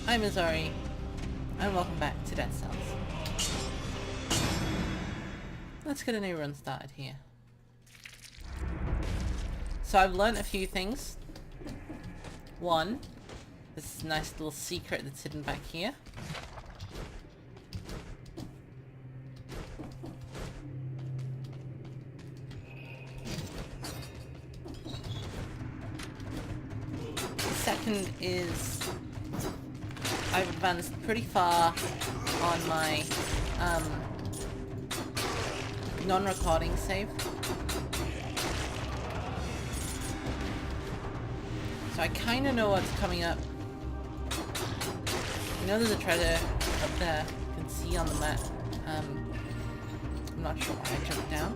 I'm Izorii, and welcome back to Dead Cells. Let's get a new run started here. So I've learned a few things. One, this nice little secret that's hidden back here. Second is I've advanced pretty far on my non-recording save. So I kind of know what's coming up. I know there's a treasure up there, you can see on the map. I'm not sure why I jumped down.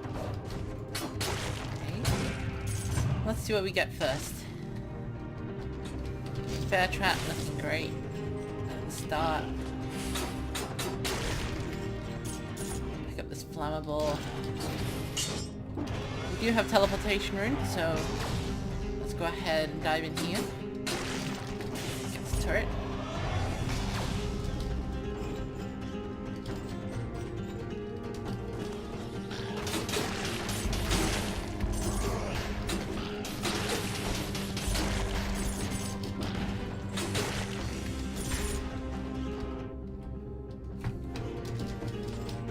Okay. Let's see what we get first. Bear trap, nothing great. At the start. Pick up this flammable. We do have teleportation rune, so let's go ahead and dive in here. Get this turret.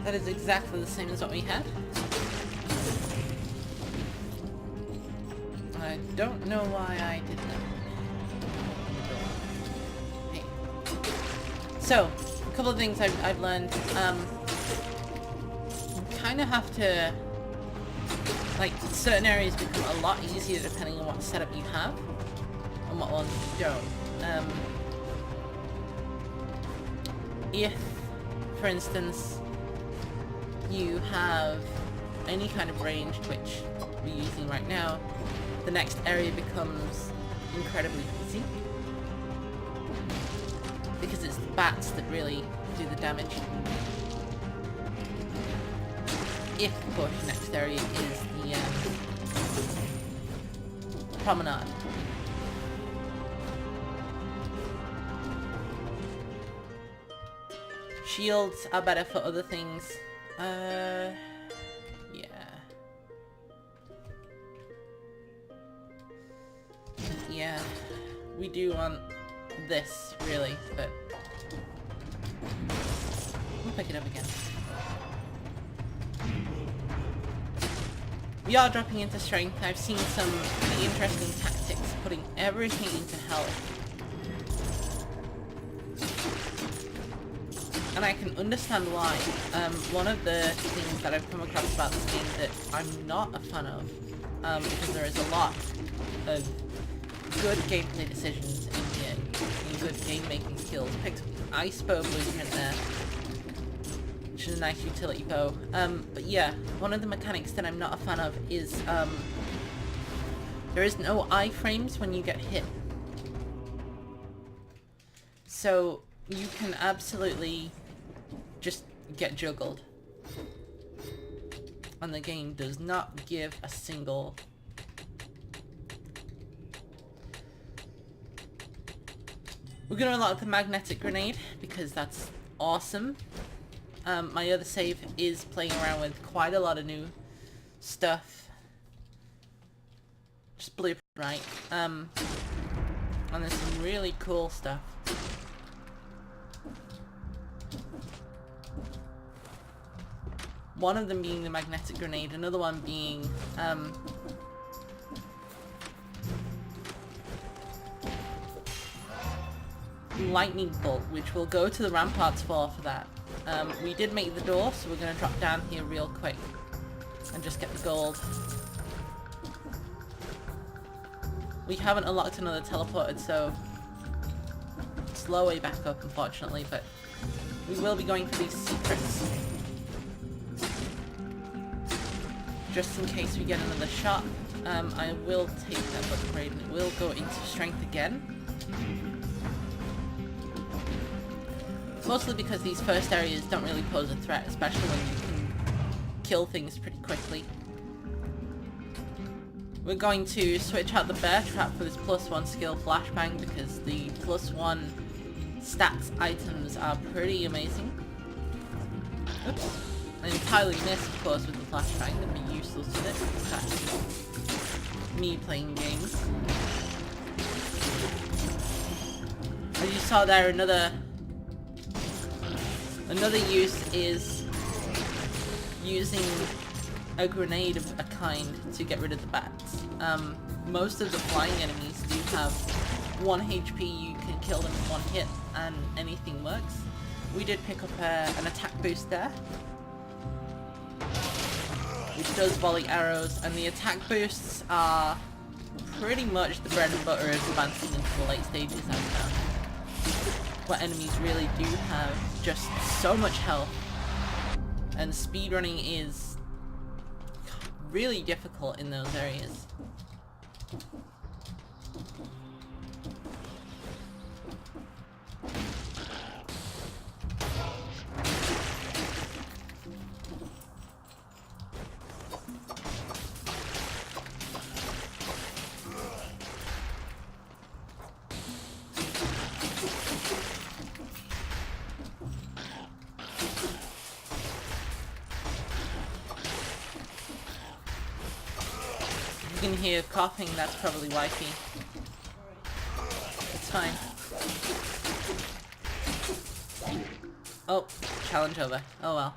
That is exactly the same as what we had. I don't know why I did that. Hey. So, a couple of things I've learned. You kind of have to, like, certain areas become a lot easier depending on what setup you have and what ones you don't. If, for instance, you have any kind of range, which we're using right now, the next area becomes incredibly easy. Because it's the bats that really do the damage. If, of course, your next area is the promenade. Shields are better for other things. Yeah, we do want this, really, but we'll pick it up again. We are dropping into strength. I've seen some pretty interesting tactics, putting everything into health. And I can understand why. One of the things that I've come across about this game that I'm not a fan of, because there is a lot of good gameplay decisions in here, and good game-making skills. Picked ice bow blueprint there, which is a nice utility bow. But yeah, one of the mechanics that I'm not a fan of is there is no iframes when you get hit. So you can absolutely just get juggled. And the game does not give a single... We're gonna unlock the magnetic grenade, because that's awesome. My other save is playing around with quite a lot of new stuff. Just blueprint, right? And there's some really cool stuff. One of them being the magnetic grenade, another one being lightning bolt, which we'll go to the ramparts for that. We did make the door, so we're going to drop down here real quick and just get the gold. We haven't unlocked another teleported, so it's a slow way back up, unfortunately, but we will be going for these secrets. Just in case we get another shot, I will take that upgrade and it will go into strength again. Mostly because these first areas don't really pose a threat, especially when you can kill things pretty quickly. We're going to switch out the bear trap for this +1 skill flashbang because the +1 stats items are pretty amazing. Oops. I entirely missed, of course, with the flashbang. I'm gonna be useless with it. That's me playing games. As you saw there, another use is using a grenade of a kind to get rid of the bats. Most of the flying enemies do have 1 HP, you can kill them in 1 hit and anything works. We did pick up an attack boost there, which does volley arrows, and the attack boosts are pretty much the bread and butter of advancing into the late stages I've found. Where enemies really do have just so much health, and speedrunning is really difficult in those areas. You can hear coughing, that's probably wifey. It's fine. Oh, challenge over. Oh well.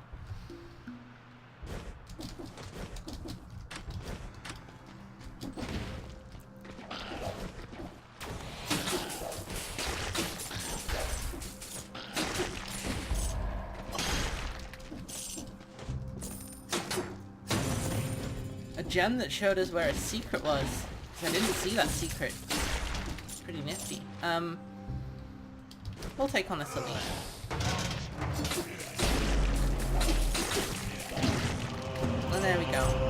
A gem that showed us where a secret was. 'Cause I didn't see that secret. It's pretty nifty. We'll take on this elite. And there we go.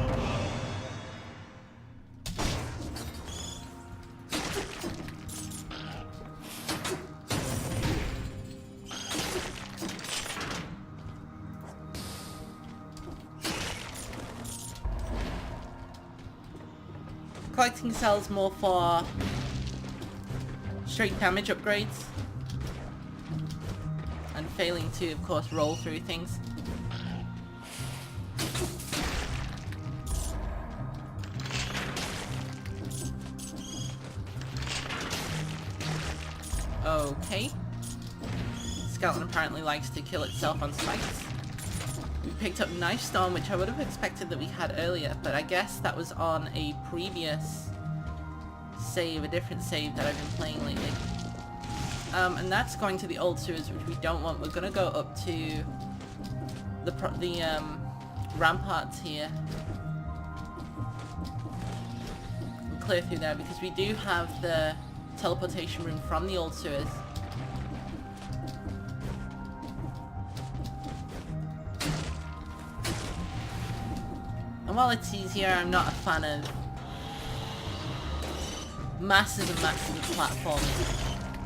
Collecting cells more for straight damage upgrades, and failing to, of course, roll through things. Okay. Skeleton apparently likes to kill itself on spikes. We picked up Knife Storm, which I would have expected that we had earlier, but I guess that was on a previous save, a different save that I've been playing lately. And that's going to the old sewers, which we don't want. We're gonna go up to the ramparts here. We'll clear through there because we do have the teleportation room from the old sewers. And while it's easier, I'm not a fan of massive and massive platforms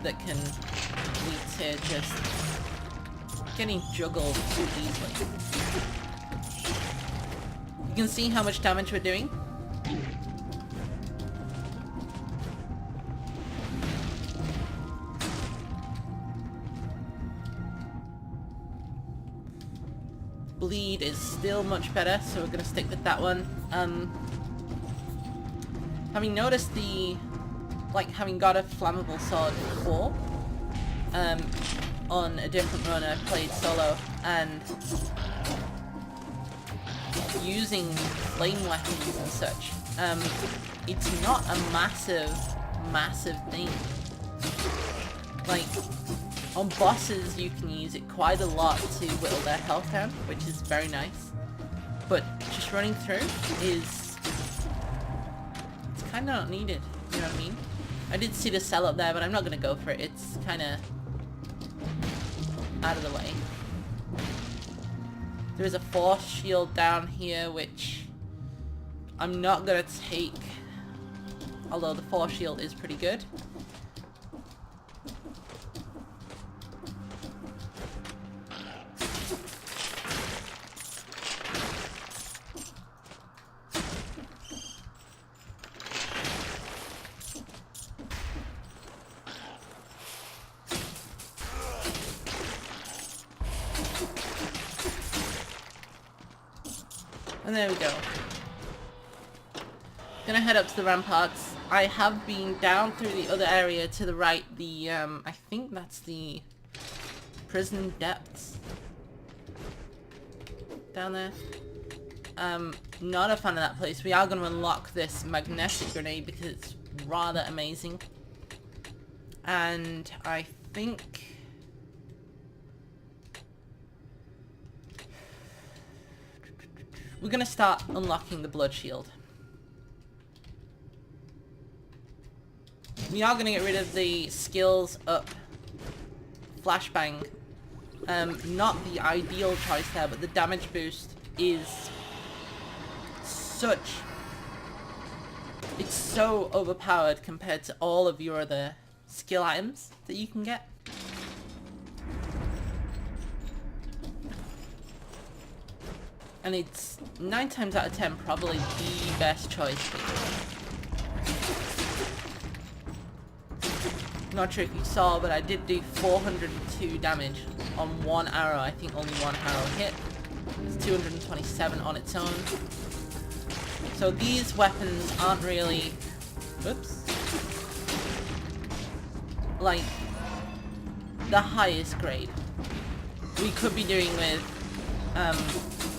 that can lead to just getting juggled too easily. You can see how much damage we're doing. Bleed is still much better, so we're gonna stick with that one. Having noticed having got a flammable sword before, on a different run I played solo, and using flame weapons and such, it's not a massive thing. Like, on bosses you can use it quite a lot to whittle their health down, which is very nice. But just running through it's kinda not needed, you know what I mean? I did see the cell up there, but I'm not gonna go for it. It's kinda out of the way. There is a force shield down here, which I'm not gonna take, although the force shield is pretty good. And there we go. Gonna head up to the ramparts. I have been down through the other area to the right. The, I think that's the prison depths. Down there. Not a fan of that place. We are gonna unlock this magnetic grenade because it's rather amazing. And I think... we're gonna start unlocking the blood shield. We are gonna get rid of the skills up flashbang. Not the ideal choice there, but the damage boost is such... it's so overpowered compared to all of your other skill items that you can get. And it's 9 times out of 10 probably the best choice. Not sure if you saw, but I did do 402 damage on one arrow. I think only one arrow hit. It's 227 on its own. So these weapons aren't really... whoops. Like, the highest grade. We could be doing with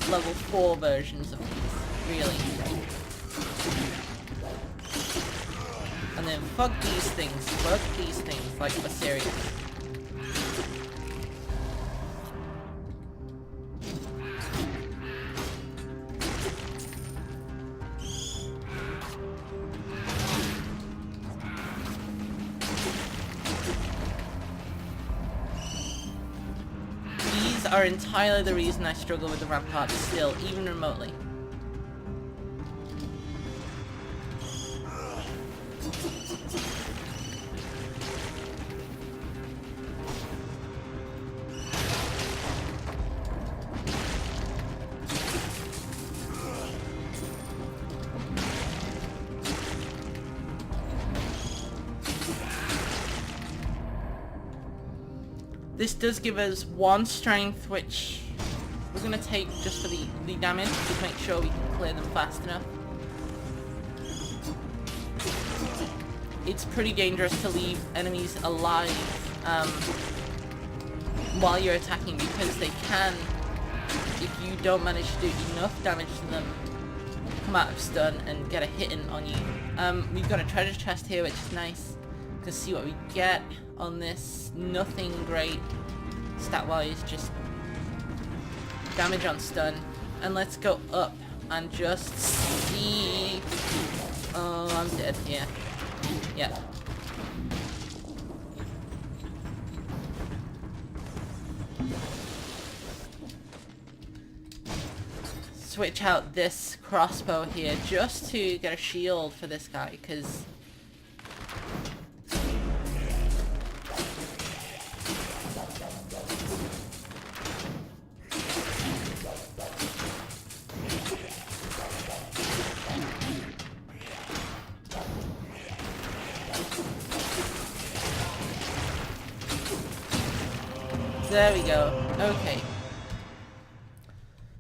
level 4 versions of these, really. And then fuck these things, like for serious. These are entirely the reason I struggle with the ramparts still, even remotely. This does give us 1 strength, which we're going to take just for the damage, to make sure we can clear them fast enough. It's pretty dangerous to leave enemies alive while you're attacking, because they can, if you don't manage to do enough damage to them, come out of stun and get a hit in on you. We've got a treasure chest here, which is nice. To see what we get on this. Nothing great stat-wise, just damage on stun. And let's go up and just see... oh, I'm dead here. Yeah. Switch out this crossbow here just to get a shield for this guy, because there we go. Okay.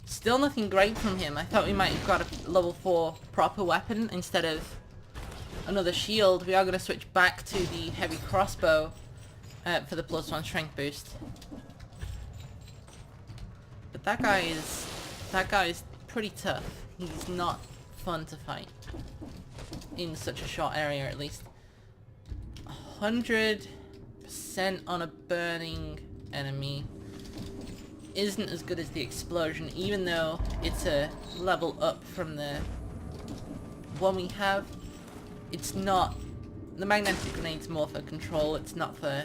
Still nothing great from him. I thought we might have got a level 4 proper weapon instead of another shield. We are going to switch back to the heavy crossbow for the +1 strength boost. But that guy is pretty tough. He's not fun to fight. In such a short area, at least. 100% on a burning enemy isn't as good as the explosion, even though it's a level up from the one we have. It's not... the magnetic grenade's more for control, it's not for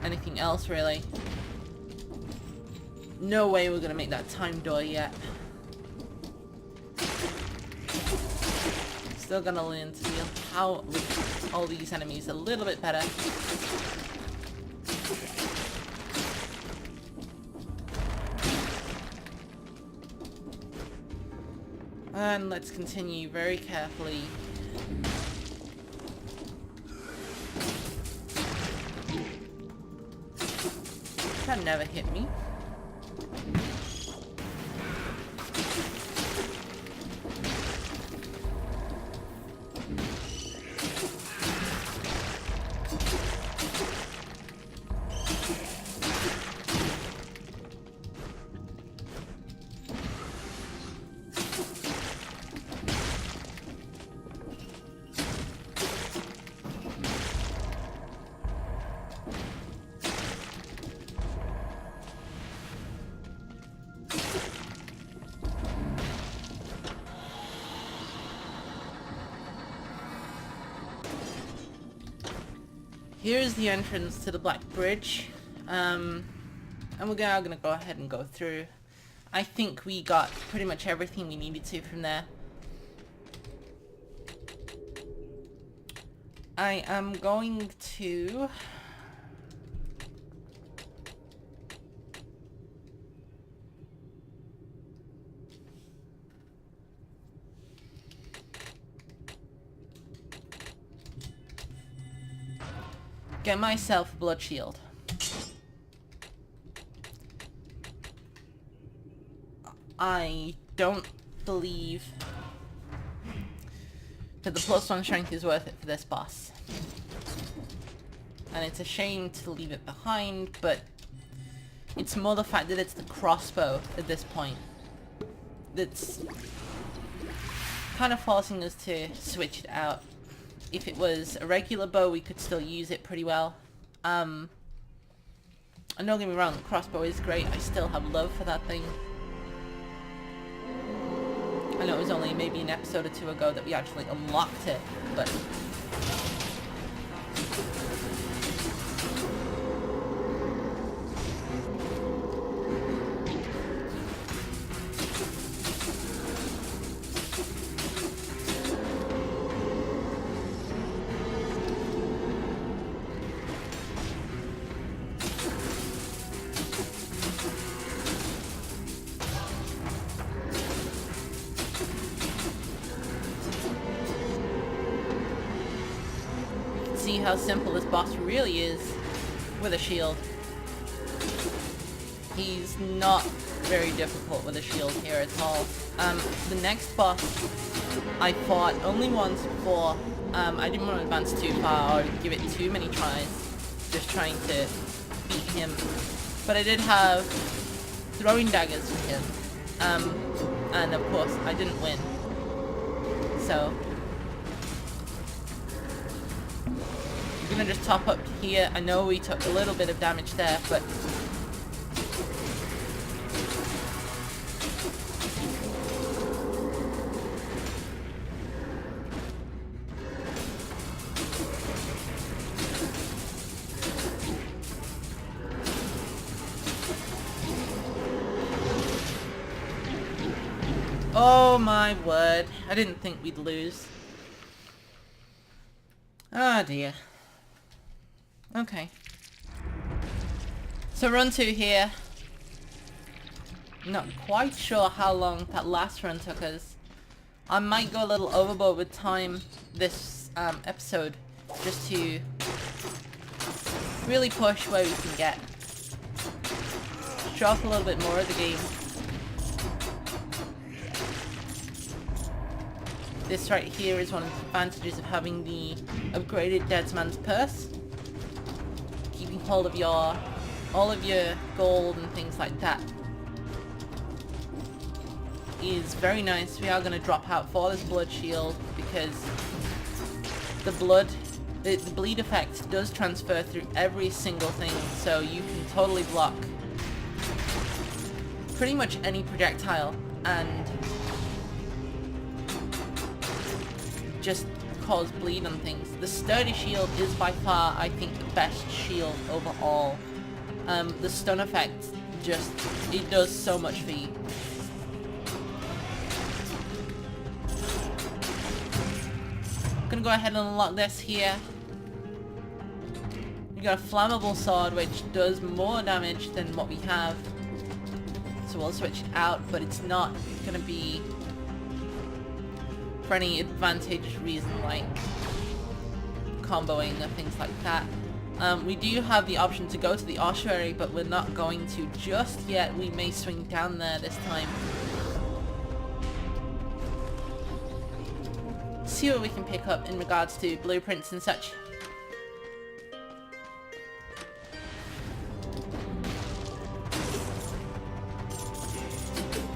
anything else, really. No way we're gonna make that time door yet. Still gonna learn to deal how with all these enemies a little bit better. And let's continue very carefully. That never hit me. here's the entrance to the Black Bridge. And we're gonna go ahead and go through. I think we got pretty much everything we needed to from there. I am going to... get myself a blood shield. I don't believe that the +1 strength is worth it for this boss. And it's a shame to leave it behind, but it's more the fact that it's the crossbow at this point that's kind of forcing us to switch it out. If it was a regular bow, we could still use it pretty well. And don't get me wrong, the crossbow is great. I still have love for that thing. I know it was only maybe an episode or two ago that we actually unlocked it, but... see how simple this boss really is with a shield. He's not very difficult with a shield here at all. The next boss I fought only once before. I didn't want to advance too far or give it too many tries, just trying to beat him. But I did have throwing daggers for him, and of course I didn't win. So I'm gonna just top up here. I know we took a little bit of damage there, but oh my word, I didn't think we'd lose. Oh dear. Okay. So run 2 here. Not quite sure how long that last run took us. I might go a little overboard with time this episode, just to really push where we can get. Show off a little bit more of the game. This right here is one of the advantages of having the upgraded Deadsman's Purse. Keeping hold of all of your gold and things like that is very nice. We are going to drop out for this blood shield because the bleed effect does transfer through every single thing, so you can totally block pretty much any projectile and just cause bleed on things. The sturdy shield is by far, I think, the best shield overall. The stun effect just, it does so much for you. I'm gonna go ahead and unlock this here. We got a flammable sword which does more damage than what we have, so we'll switch it out, but it's not gonna be for any advantage reason like comboing or things like that. We do have the option to go to the ossuary, but we're not going to just yet. We may swing down there this time. See what we can pick up in regards to blueprints and such.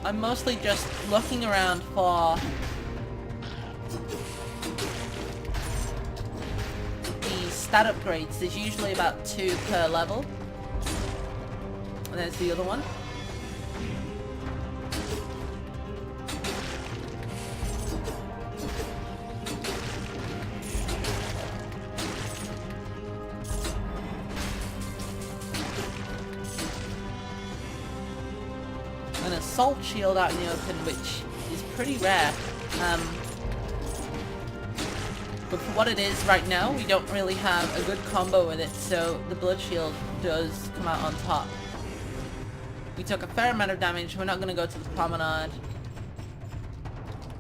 I'm mostly just looking around for the stat upgrades. There's usually about 2 per level. And there's the other one. assault shield out in the open, which is pretty rare. But for what it is right now, we don't really have a good combo with it, so the blood shield does come out on top. We took a fair amount of damage. We're not going to go to the promenade.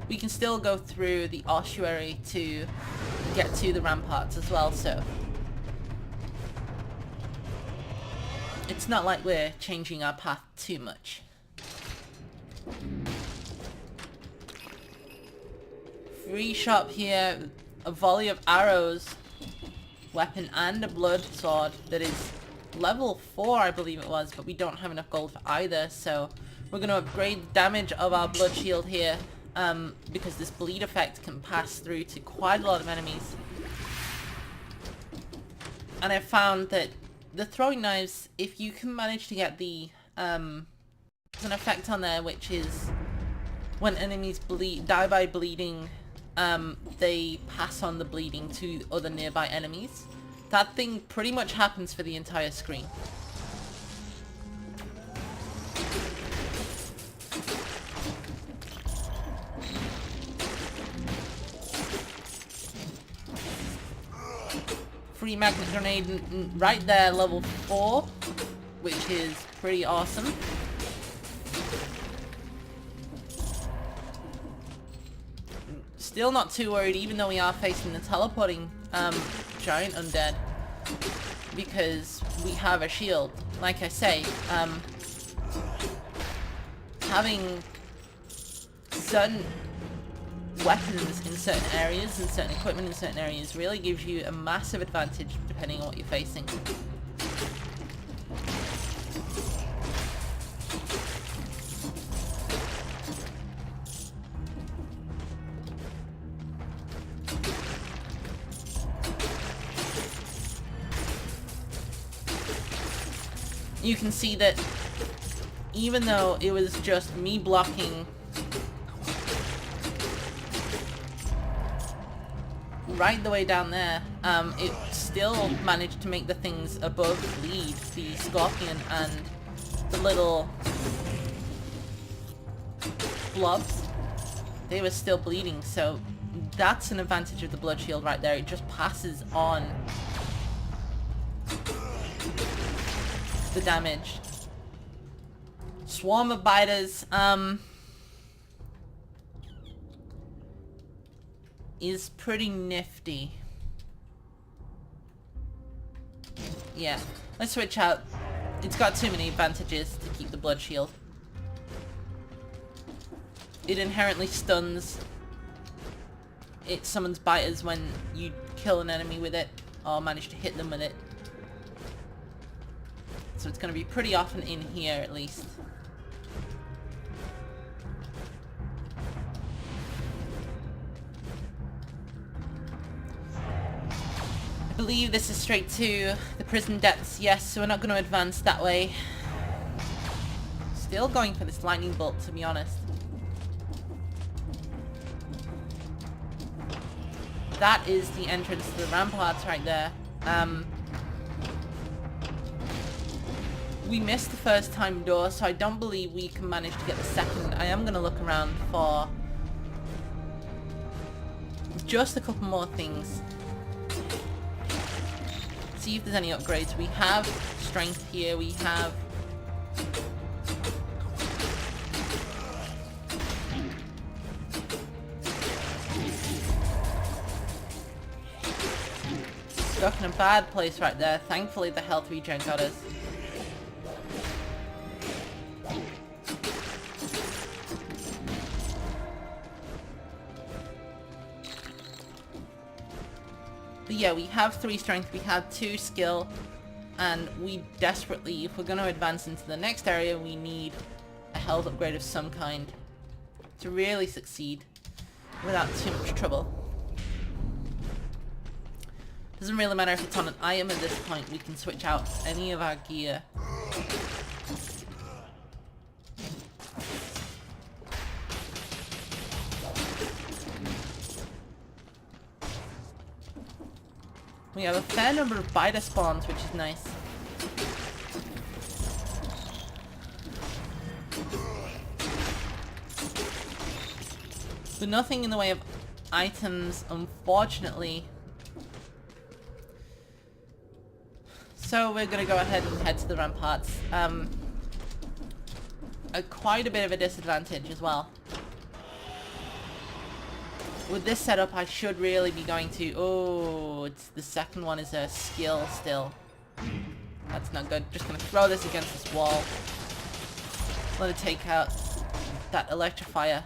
We can still go through the ossuary to get to the ramparts as well, so it's not like we're changing our path too much. Free shop here, a volley of arrows, weapon and a blood sword that is level 4 I believe it was, but we don't have enough gold for either, so we're going to upgrade the damage of our blood shield here, because this bleed effect can pass through to quite a lot of enemies. And I found that the throwing knives, if you can manage to get the, there's an effect on there which is when enemies die by bleeding, they pass on the bleeding to other nearby enemies. That thing pretty much happens for the entire screen. Free magnet grenade right there, level 4, which is pretty awesome. Still not too worried, even though we are facing the teleporting giant undead, because we have a shield. Like I say, having certain weapons in certain areas and certain equipment in certain areas really gives you a massive advantage depending on what you're facing. You can see that even though it was just me blocking right the way down there, it still managed to make the things above bleed. The scorpion and the little blobs, they were still bleeding, so that's an advantage of the blood shield right there. It just passes on the damage. Swarm of biters is pretty nifty. Yeah, let's switch out. It's got too many advantages to keep the blood shield. It inherently stuns. It summons biters when you kill an enemy with it or manage to hit them with it. So it's going to be pretty often in here at least. I believe this is straight to the prison depths, yes, so we're not going to advance that way. Still going for this lightning bolt, to be honest. That is the entrance to the ramparts right there. We missed the first time door, so I don't believe we can manage to get the second. I am going to look around for just a couple more things. See if there's any upgrades. We have strength here, we have stuck in a bad place right there. Thankfully the health regen got us. But yeah, we have 3 strength, we have 2 skill, and we desperately, if we're going to advance into the next area, we need a health upgrade of some kind to really succeed without too much trouble. Doesn't really matter if it's on an item at this point, we can switch out any of our gear. We have a fair number of biter spawns, which is nice. But nothing in the way of items, unfortunately. So we're gonna go ahead and head to the ramparts. Quite a bit of a disadvantage as well. With this setup, I should really be going to... Oh, it's the second one is a skill still. That's not good. Just gonna throw this against this wall. Let it take out that electrifier.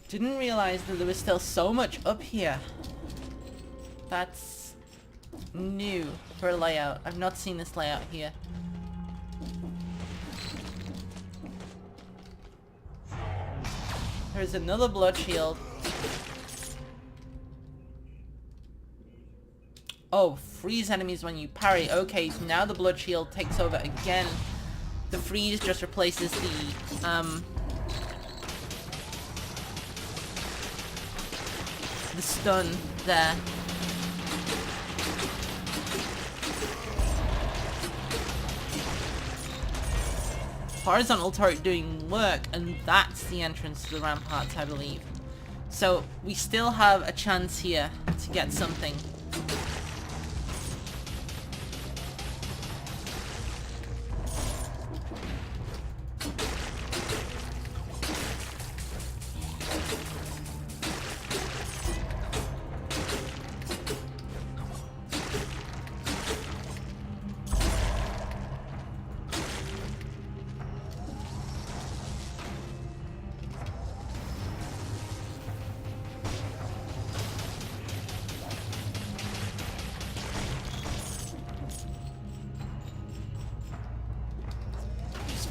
Didn't realize that there was still so much up here. That's new for a layout. I've not seen this layout here. There's another blood shield. Oh, freeze enemies when you parry. Okay, so now the blood shield takes over again. The freeze just replaces the stun there. Horizontal turret doing work, and that's the entrance to the ramparts, I believe. So we still have a chance here to get something.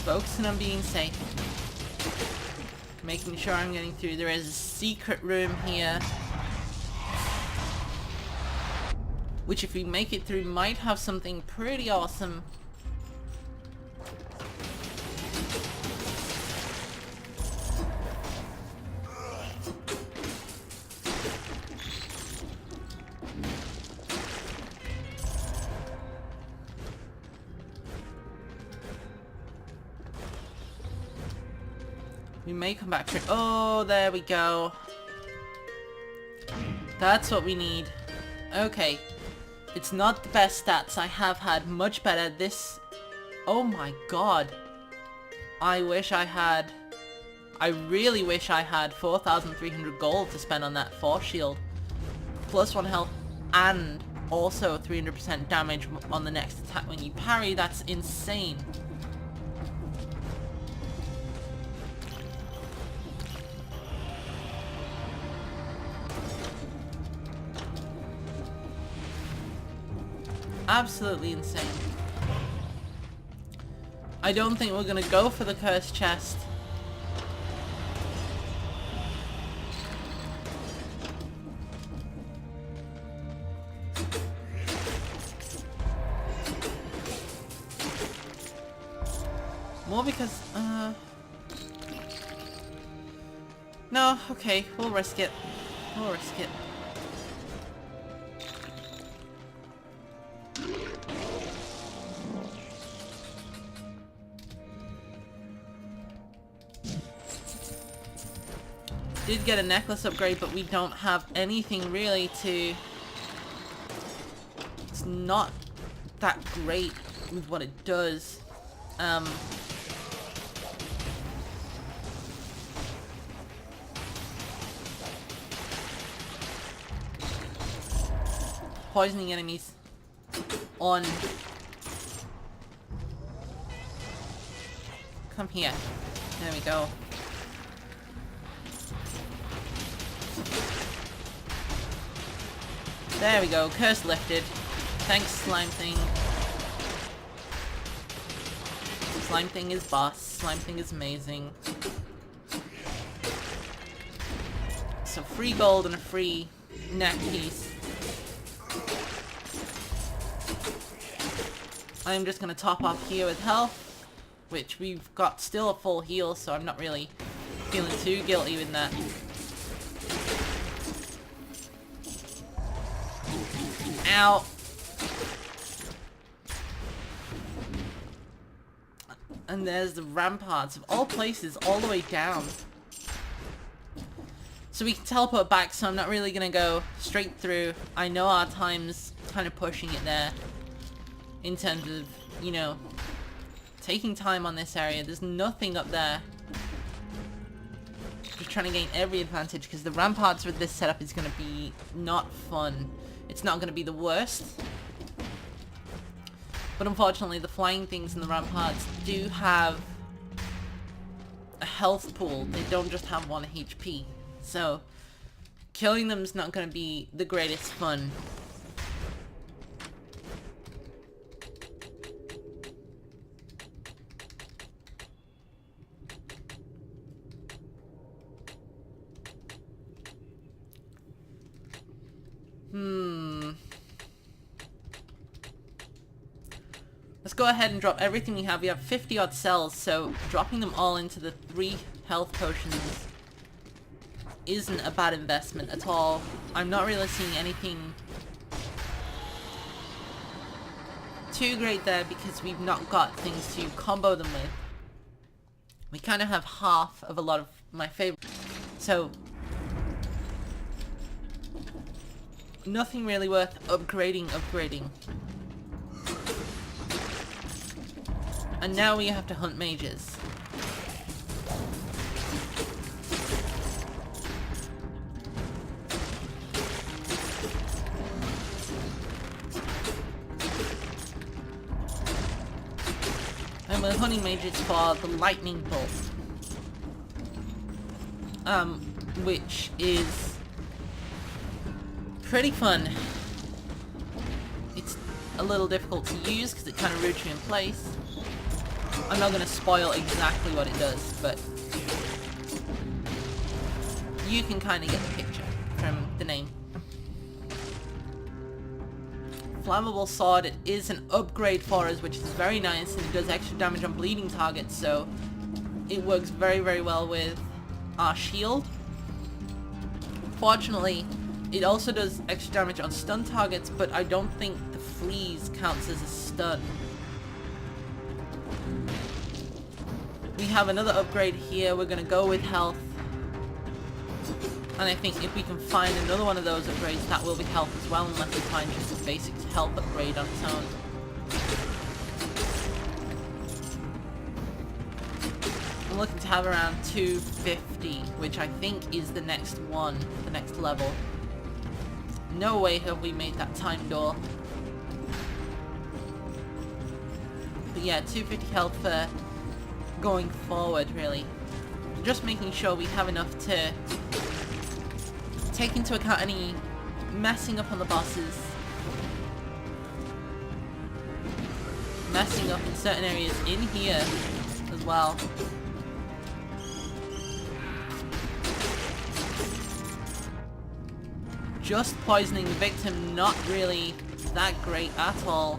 Focusing on being safe. Making sure I'm getting through. There is a secret room here. Which if we make it through might have something pretty awesome. We may come back to it. Oh, there we go. That's what we need. Okay. It's not the best stats. I have had much better. This... Oh my god. I wish I had... I really wish I had 4,300 gold to spend on that force shield. Plus 1 health and also 300% damage on the next attack when you parry. That's insane. Absolutely insane. I don't think we're gonna go for the cursed chest. More because, no, okay, we'll risk it. We'll risk it. Did get a necklace upgrade, but we don't have anything really to... It's not that great with what it does. Poisoning enemies on... Come here. There we go. There we go, curse lifted. Thanks, slime thing. Slime thing is boss. Slime thing is amazing. So free gold and a free neck piece. I'm just going to top off here with health, which we've got still a full heal, so I'm not really feeling too guilty with that. Ow! And there's the ramparts of all places all the way down. So we can teleport back, so I'm not really going to go straight through. I know our time's kind of pushing it there. In terms of, you know, taking time on this area. There's nothing up there. Just trying to gain every advantage, because the ramparts with this setup is going to be not fun. It's not going to be the worst. But unfortunately, the flying things in the ramparts do have a health pool. They don't just have 1 HP. So, killing them is not going to be the greatest fun. Let's go ahead and drop everything we have. We have 50 odd cells, so dropping them all into the 3 health potions isn't a bad investment at all. I'm not really seeing anything too great there because we've not got things to combo them with. We kind of have half of a lot of my favorite. So nothing really worth upgrading. And now we have to hunt mages. And we're hunting mages for the lightning bolt. Which is pretty fun. It's a little difficult to use because it kind of roots you in place. I'm not going to spoil exactly what it does, but you can kind of get the picture from the name. Flammable sword, it is an upgrade for us, which is very nice, and it does extra damage on bleeding targets, so it works very, very well with our shield. Fortunately, it also does extra damage on stun targets, but I don't think the freeze counts as a stun. We have another upgrade here. We're going to go with health. And I think if we can find another one of those upgrades, that will be health as well, unless we find just a basic health upgrade on its own. I'm looking to have around 250, which I think is the next one, the next level. No way have we made that time door. But yeah, 250 health for going forward, really. Just making sure we have enough to take into account any messing up on the bosses. Messing up in certain areas in here as well. Just poisoning the victim, not really that great at all.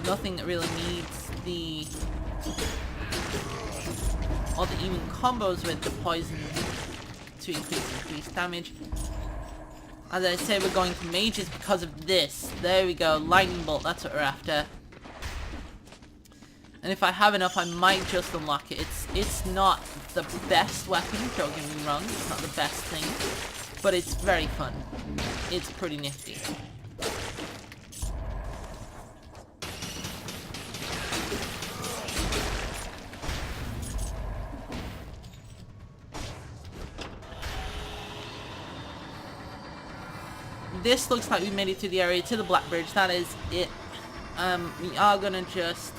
Nothing that really needs the or the even combos with the poison to increase damage. As I say, we're going to mages because of this. There we go, lightning bolt, that's what we're after. And if I have enough, I might just unlock it. It's not the best weapon, don't get me wrong, it's not the best thing, but it's very fun. It's pretty nifty. This looks like we made it through the area to the Black Bridge. That is it. We are gonna just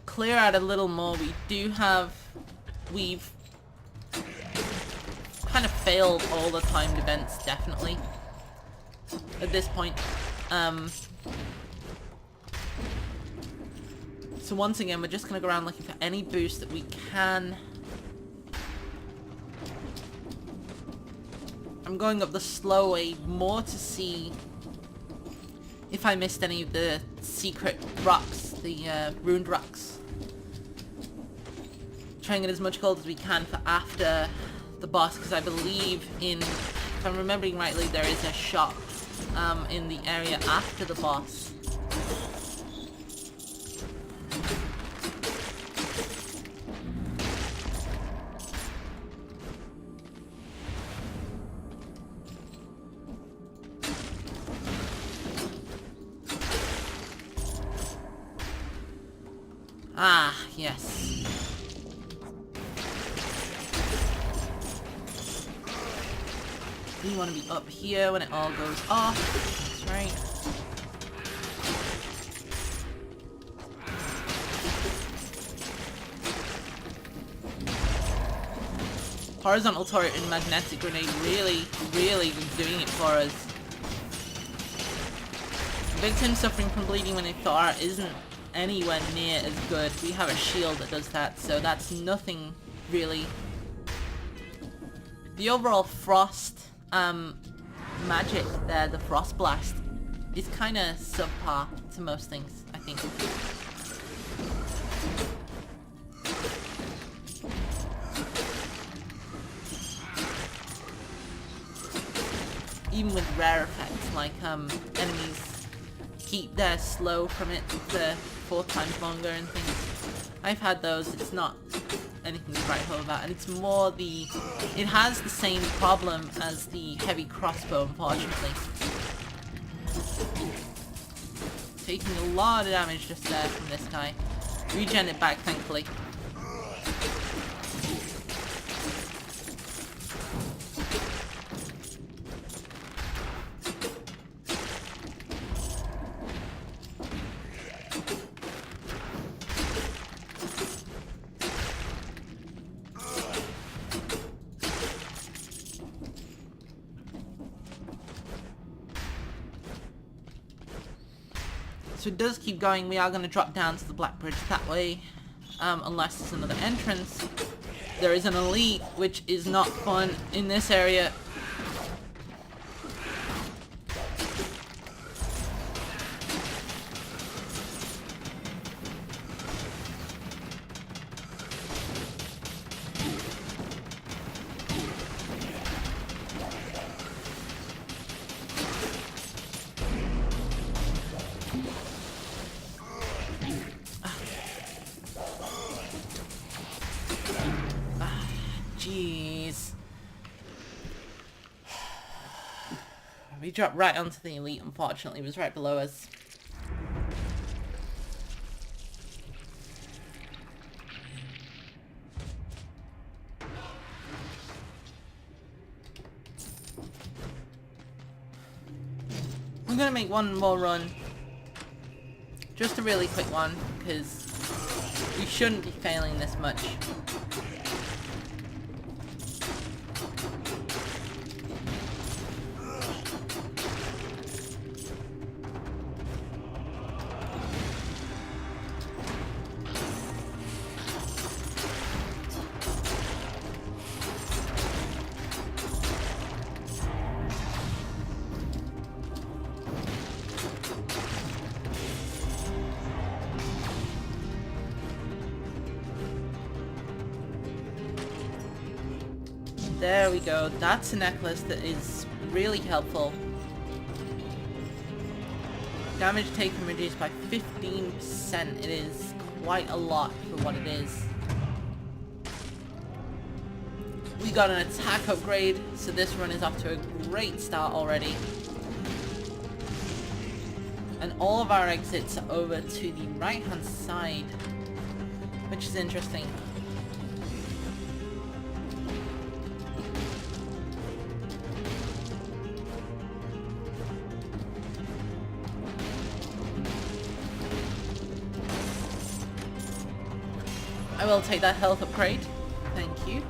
clear out a little more. We've kind of failed all the timed events, definitely, at this point. So once again, we're just gonna go around looking for any boost that we can I'm going up the slow way more to see if I missed any of the secret rocks, the ruined rocks. Trying to get as much gold as we can for after the boss, because I believe if I'm remembering rightly, there is a shop in the area after the boss. Ah, yes. You want to be up here when it all goes off. That's right. Horizontal turret and magnetic grenade really doing it for us. Victims suffering from bleeding when they thaw isn't anywhere near as good. We have a shield that does that, so that's nothing really. The overall frost magic there, the frost blast, is kind of subpar to most things, I think. Even with rare effects, like enemies keep their slow from it to 4 times longer and things. I've had those, it's not anything to write home about, and it's more it has the same problem as the heavy crossbow, unfortunately. Taking a lot of damage just there from this guy. Regen it back, thankfully. So it does keep going. We are going to drop down to the Black Bridge that way, unless there's another entrance. There is an elite, which is not fun in this area. Jeez. We dropped right onto the elite, unfortunately. It was right below us. I'm gonna make one more run. Just a really quick one, because we shouldn't be failing this much. There we go. That's a necklace that is really helpful. Damage taken reduced by 15%. It is quite a lot for what it is. We got an attack upgrade, so this run is off to a great start already. And all of our exits are over to the right-hand side, which is interesting. I will take that health upgrade. Thank you.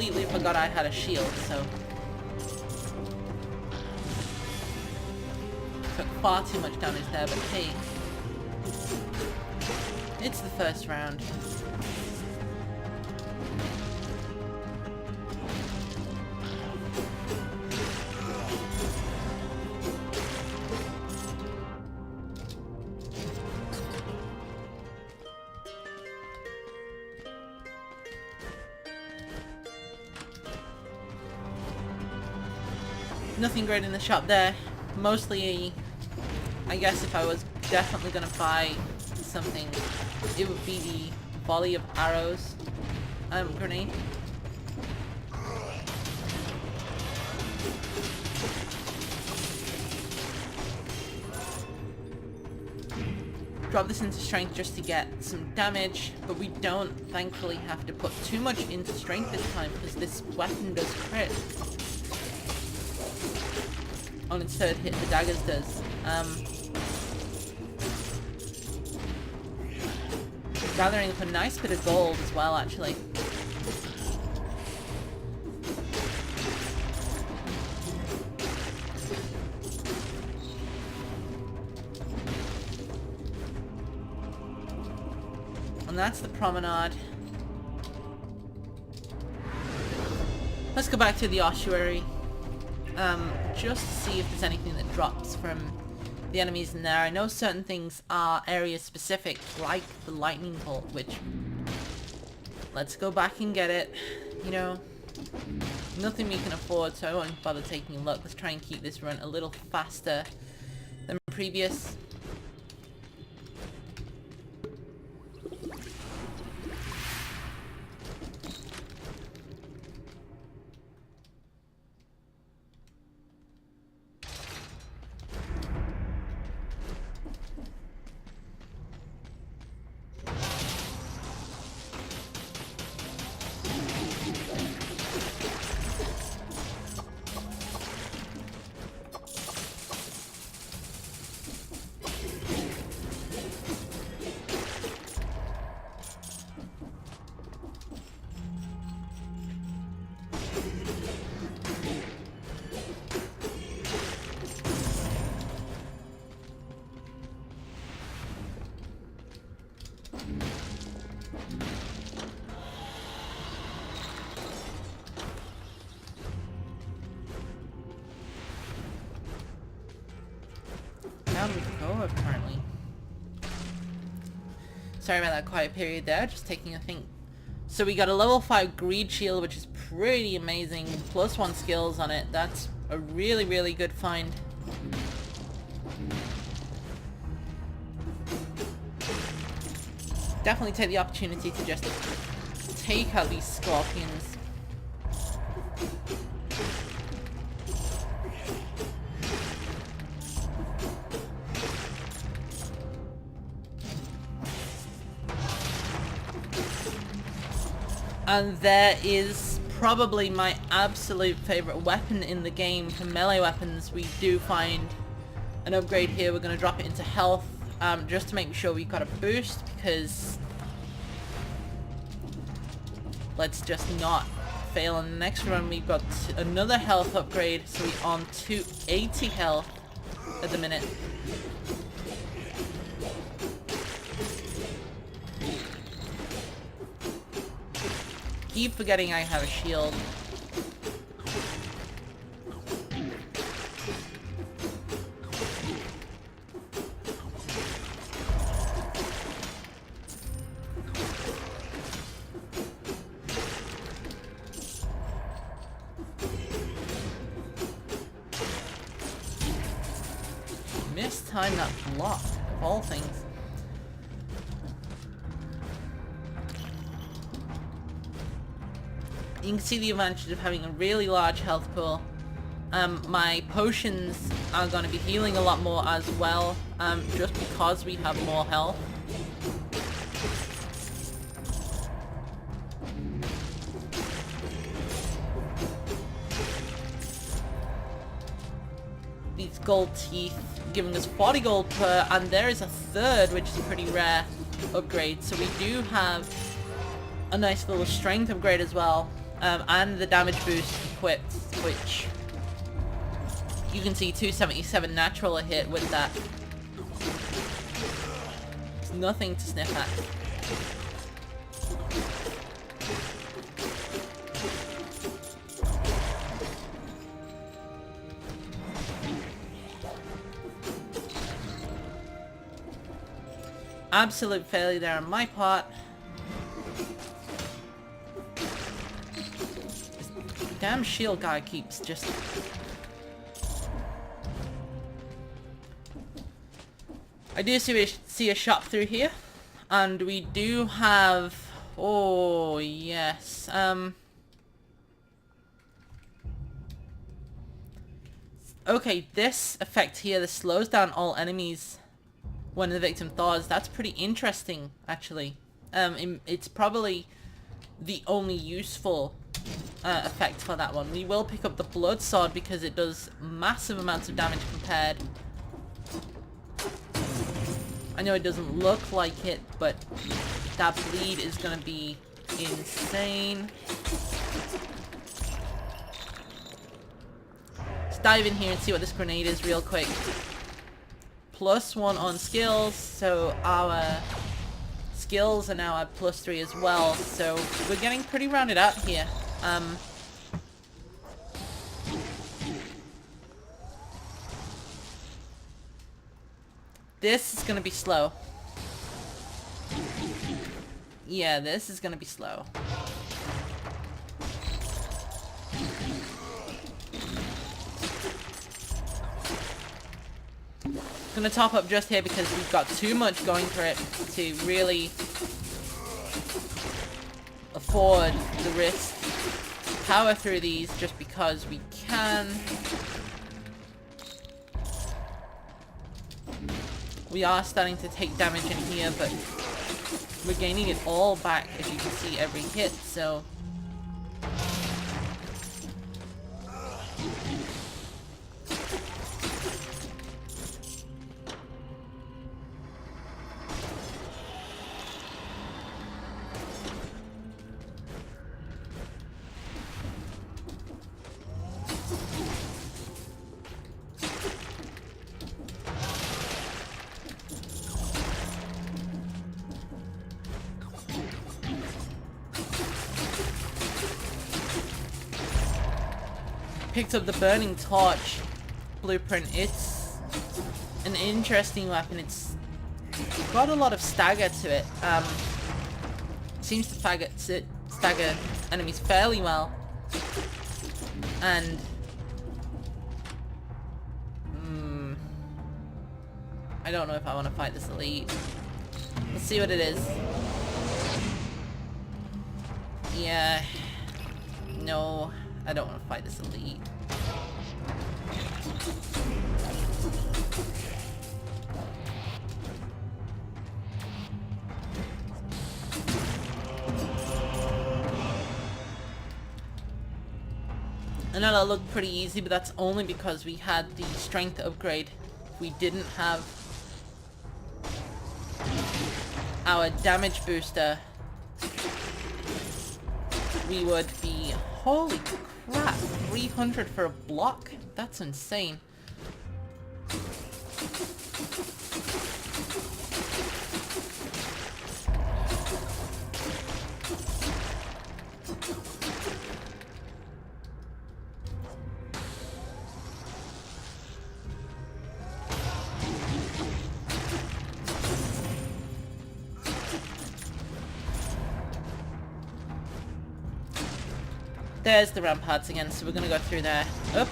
completely forgot I had a shield, so... Took far too much damage there, but hey. It's the first round. Nothing great in the shop there. Mostly, I guess if I was definitely gonna buy something, it would be the volley of arrows grenade. Drop this into strength just to get some damage, but we don't thankfully have to put too much into strength this time because this weapon does crit. On its third hit, the daggers does. Gathering up a nice bit of gold as well, actually. And that's the promenade. Let's go back to the ossuary. Just to see if there's anything that drops from the enemies in there. I know certain things are area specific, like the lightning bolt, which... Let's go back and get it. You know, nothing we can afford, so I won't bother taking a look. Let's try and keep this run a little faster than previous. Down we go, apparently. Sorry about that quiet period there, just taking a think. So we got a level 5 greed shield, which is pretty amazing. +1 skills on it. That's a really, really good find. Definitely take the opportunity to just take out these scorpions. And there is probably my absolute favorite weapon in the game for melee weapons. We do find an upgrade here. We're going to drop it into health just to make sure we've got a boost, because let's just not fail on the next run. We've got another health upgrade, so we're on 280 health at the minute. Keep forgetting I have a shield. Mistime that block, of all things. You can see the advantage of having a really large health pool. My potions are going to be healing a lot more as well, just because we have more health. These gold teeth giving us 40 gold per, and there is a third, which is a pretty rare upgrade. So we do have a nice little strength upgrade as well. and the damage boost equipped, which you can see 277 natural a hit with that. It's nothing to sniff at. Absolute failure there on my part. This damn shield guy keeps just... I do see a shop through here. And we do have... Oh, yes. Okay, this effect here, this slows down all enemies when the victim thaws. That's pretty interesting, actually. It's probably the only useful effect for that one. We will pick up the blood sword because it does massive amounts of damage compared. I know it doesn't look like it, but that bleed is going to be insane. Let's dive in here and see what this grenade is real quick. +1 on skills, so our skills are now at +3 as well, so we're getting pretty rounded out here. This is gonna be slow. Yeah, this is gonna be slow. Gonna top up just here because we've got too much going for it to really afford the risk. Power through these just because we can. We are starting to take damage in here, but we're gaining it all back, as you can see, every hit, so... Picked up the burning torch blueprint. It's an interesting weapon. It's got a lot of stagger to it. Seems to stagger enemies fairly well. And I don't know if I want to fight this elite. Let's see what it is. Yeah. No, I don't want to fight this elite. I know that looked pretty easy, but that's only because we had the strength upgrade. If we didn't have our damage booster, we would be... Holy crap, 300 for a block? That's insane. There's the ramparts again, so we're gonna go through there. Up.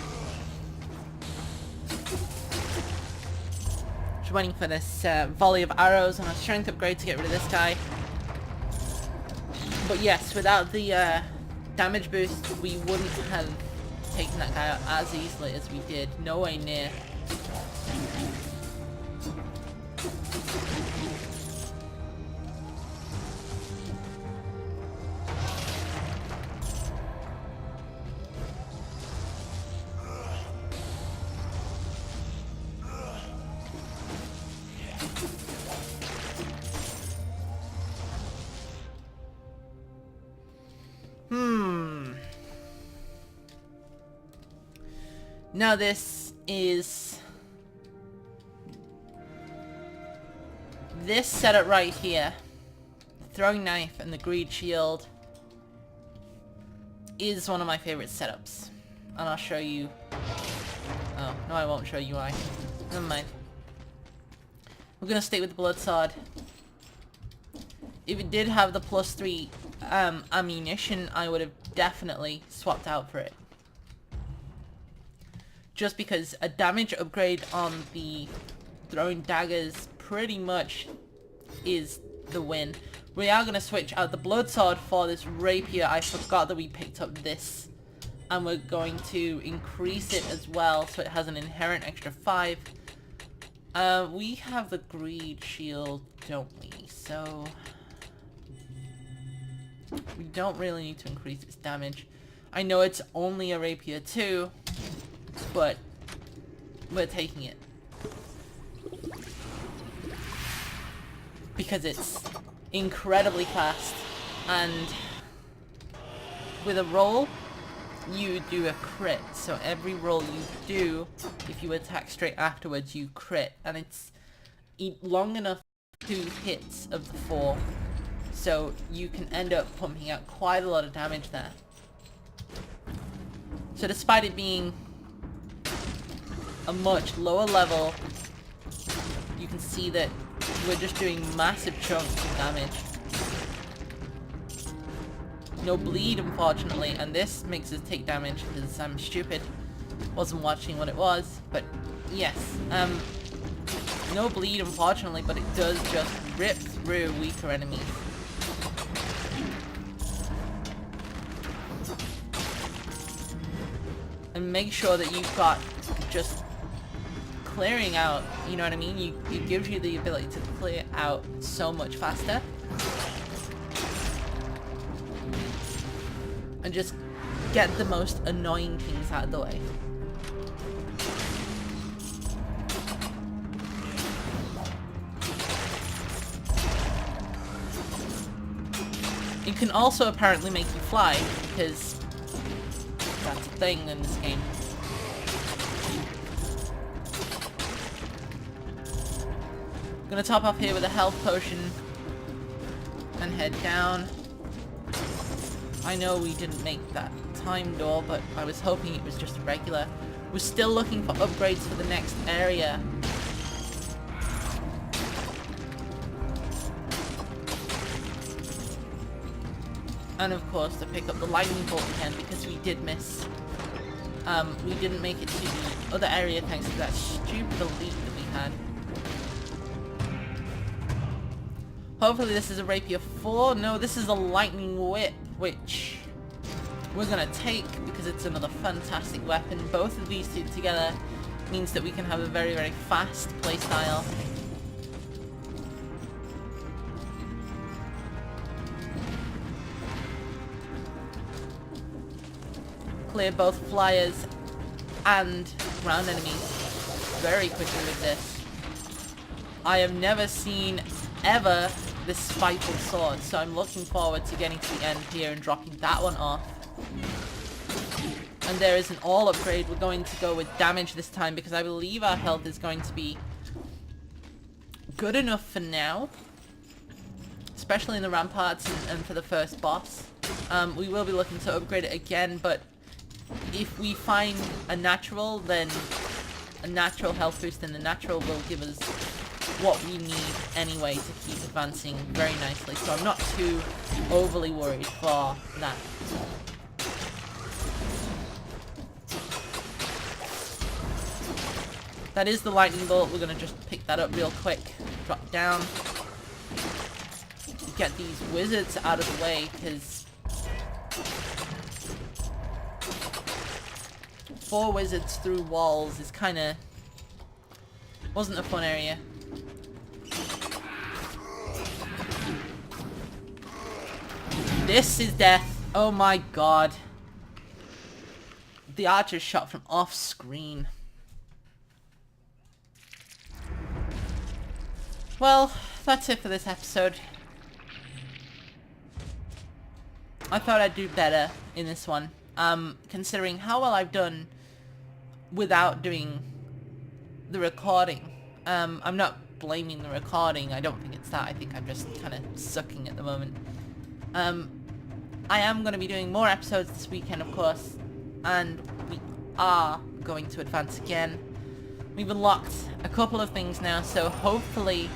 Just waiting for this volley of arrows and a strength upgrade to get rid of this guy. But yes, without the damage boost, we wouldn't have taken that guy out as easily as we did. No way near. Now this setup right here, the throwing knife and the greed shield, is one of my favorite setups. And I'll show you. Oh, no, I won't show you why. Never mind. We're gonna stay with the blood sword. If it did have the +3 ammunition, I would have definitely swapped out for it. Just because a damage upgrade on the throwing daggers pretty much is the win. We are going to switch out the blood sword for this rapier. I forgot that we picked up this. And we're going to increase it as well, so it has an inherent extra 5. We have the greed shield, don't we? So we don't really need to increase its damage. I know it's only a rapier too, but we're taking it. Because it's incredibly fast, and with a roll, you do a crit. So every roll you do, if you attack straight afterwards, you crit. And it's long enough 2 hits of the 4. So you can end up pumping out quite a lot of damage there. So despite it being a much lower level, you can see that we're just doing massive chunks of damage. No bleed, unfortunately, and this makes us take damage because I'm stupid. Wasn't watching what it was, but yes. No bleed, unfortunately, but it does just rip through weaker enemies. And make sure that you've got just clearing out, you know what I mean? It gives you the ability to clear out so much faster. And just get the most annoying things out of the way. It can also apparently make you fly, because that's a thing in this game. Gonna top off here with a health potion and head down. I know we didn't make that time door, but I was hoping it was just a regular. We're still looking for upgrades for the next area. And of course to pick up the lightning bolt again, because we did miss. We didn't make it to the other area thanks to that stupid elite that we had. Hopefully this is a rapier 4. No, this is a lightning whip, which we're gonna take because it's another fantastic weapon. Both of these two together means that we can have a very, very fast playstyle. Clear both flyers and ground enemies very quickly with this. I have never seen ever this spiteful sword, so I'm looking forward to getting to the end here and dropping that one off. And there is an all upgrade. We're going to go with damage this time because I believe our health is going to be good enough for now, especially in the ramparts and for the first boss. We will be looking to upgrade it again, but if we find a natural, then a natural health boost, and the natural will give us what we need anyway to keep advancing very nicely. So I'm not too overly worried for that. That is the lightning bolt. We're going to just pick that up real quick. Drop down. Get these wizards out of the way, because 4 wizards through walls is kind of... wasn't a fun area. This is death. Oh my god. The archer shot from off screen. Well, that's it for this episode. I thought I'd do better in this one. Considering how well I've done without doing the recording. I'm not blaming the recording. I don't think it's that. I think I'm just kind of sucking at the moment. I am going to be doing more episodes this weekend, of course, and we are going to advance again. We've unlocked a couple of things now, so hopefully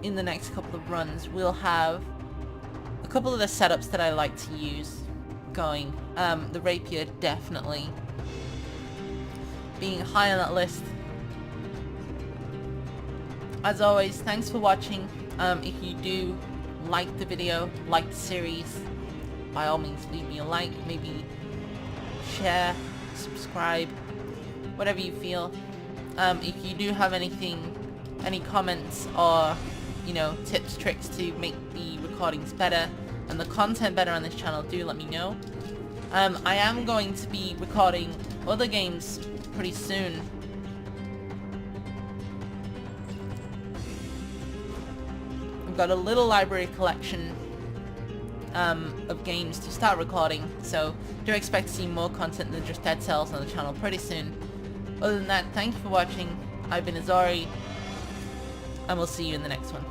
in the next couple of runs we'll have a couple of the setups that I like to use going. The rapier definitely being high on that list. As always, thanks for watching. If you do like the video, like the series, by all means leave me a like, maybe share, subscribe, whatever you feel. If you do have anything, any comments or, you know, tips, tricks to make the recordings better and the content better on this channel, do let me know. I am going to be recording other games pretty soon. I've got a little library collection of games to start recording, so do expect to see more content than just Dead Cells on the channel pretty soon. Other than that, thank you for watching. I've been Izorii, and we'll see you in the next one.